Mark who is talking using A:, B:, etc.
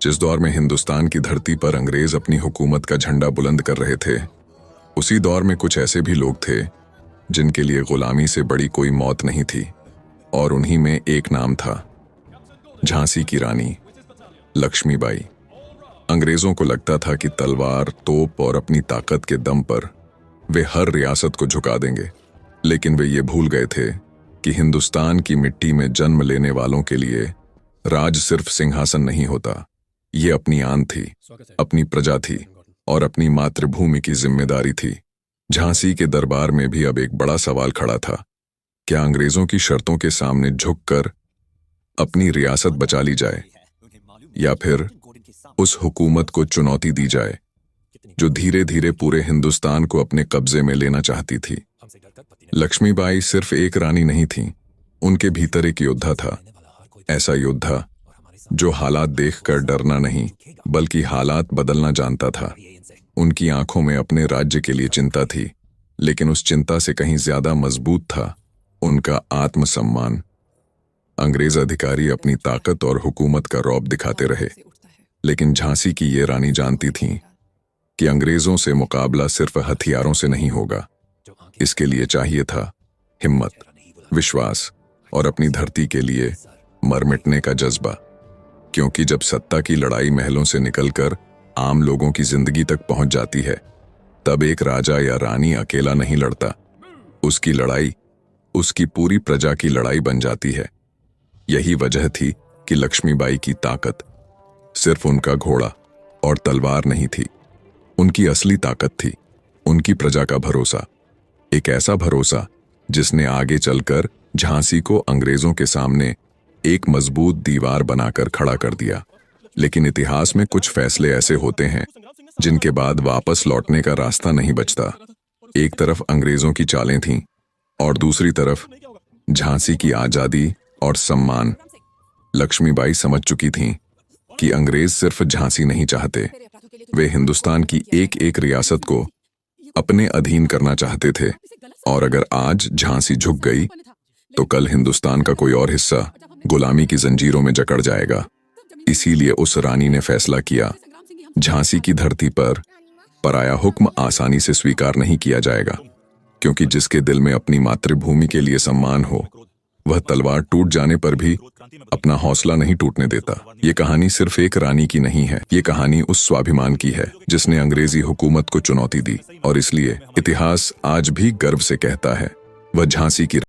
A: जिस दौर में हिंदुस्तान की धरती पर अंग्रेज अपनी हुकूमत का झंडा बुलंद कर रहे थे, उसी दौर में कुछ ऐसे भी लोग थे जिनके लिए गुलामी से बड़ी कोई मौत नहीं थी, और उन्हीं में एक नाम था झांसी की रानी लक्ष्मीबाई। अंग्रेजों को लगता था कि तलवार, तोप और अपनी ताकत के दम पर वे हर रियासत को झुका देंगे, लेकिन वे ये भूल गए थे कि हिंदुस्तान की मिट्टी में जन्म लेने वालों के लिए राज सिर्फ सिंहासन नहीं होता, ये अपनी आन थी, अपनी प्रजा थी और अपनी मातृभूमि की जिम्मेदारी थी। झांसी के दरबार में भी अब एक बड़ा सवाल खड़ा था। क्या अंग्रेजों की शर्तों के सामने झुककर अपनी रियासत बचा ली जाए, या फिर उस हुकूमत को चुनौती दी जाए जो धीरे धीरे पूरे हिंदुस्तान को अपने कब्जे में लेना चाहती थी। लक्ष्मीबाई सिर्फ एक रानी नहीं थी, उनके भीतर एक योद्धा था। ऐसा योद्धा जो हालात देखकर डरना नहीं बल्कि हालात बदलना जानता था। उनकी आंखों में अपने राज्य के लिए चिंता थी, लेकिन उस चिंता से कहीं ज्यादा मजबूत था उनका आत्मसम्मान। अंग्रेज अधिकारी अपनी ताकत और हुकूमत का रौब दिखाते रहे, लेकिन झांसी की ये रानी जानती थी कि अंग्रेजों से मुकाबला सिर्फ हथियारों से नहीं होगा। इसके लिए चाहिए था हिम्मत, विश्वास और अपनी धरती के लिए मर मिटने का जज्बा। क्योंकि जब सत्ता की लड़ाई महलों से निकलकर आम लोगों की जिंदगी तक पहुंच जाती है, तब एक राजा या रानी अकेला नहीं लड़ता। उसकी लड़ाई उसकी पूरी प्रजा की लड़ाई बन जाती है। यही वजह थी कि लक्ष्मीबाई की ताकत सिर्फ उनका घोड़ा और तलवार नहीं थी। उनकी असली ताकत थी उनकी प्रजा का भरोसा, एक ऐसा भरोसा जिसने आगे चलकर झांसी को अंग्रेजों के सामने एक मजबूत दीवार बनाकर खड़ा कर दिया। लेकिन इतिहास में कुछ फैसले ऐसे होते हैं जिनके बाद वापस लौटने का रास्ता नहीं बचता। एक तरफ अंग्रेजों की चालें थीं और दूसरी तरफ झांसी की आजादी और सम्मान। लक्ष्मीबाई समझ चुकी थीं कि अंग्रेज सिर्फ झांसी नहीं चाहते, वे हिंदुस्तान की एक एक रियासत को अपने अधीन करना चाहते थे। और अगर आज झांसी झुक गई तो कल हिंदुस्तान का कोई और हिस्सा गुलामी की जंजीरों में जकड़ जाएगा। इसीलिए उस रानी ने फैसला किया, झांसी की धरती पर पराया हुक्म आसानी से स्वीकार नहीं किया जाएगा, क्योंकि जिसके दिल में अपनी मातृभूमि के लिए सम्मान हो, वह तलवार टूट जाने पर भी अपना हौसला नहीं टूटने देता। ये कहानी सिर्फ एक रानी की नहीं है, ये कहानी उस स्वाभिमान की है जिसने अंग्रेजी हुकूमत को चुनौती दी, और इसलिए इतिहास आज भी गर्व से कहता है, वह झांसी की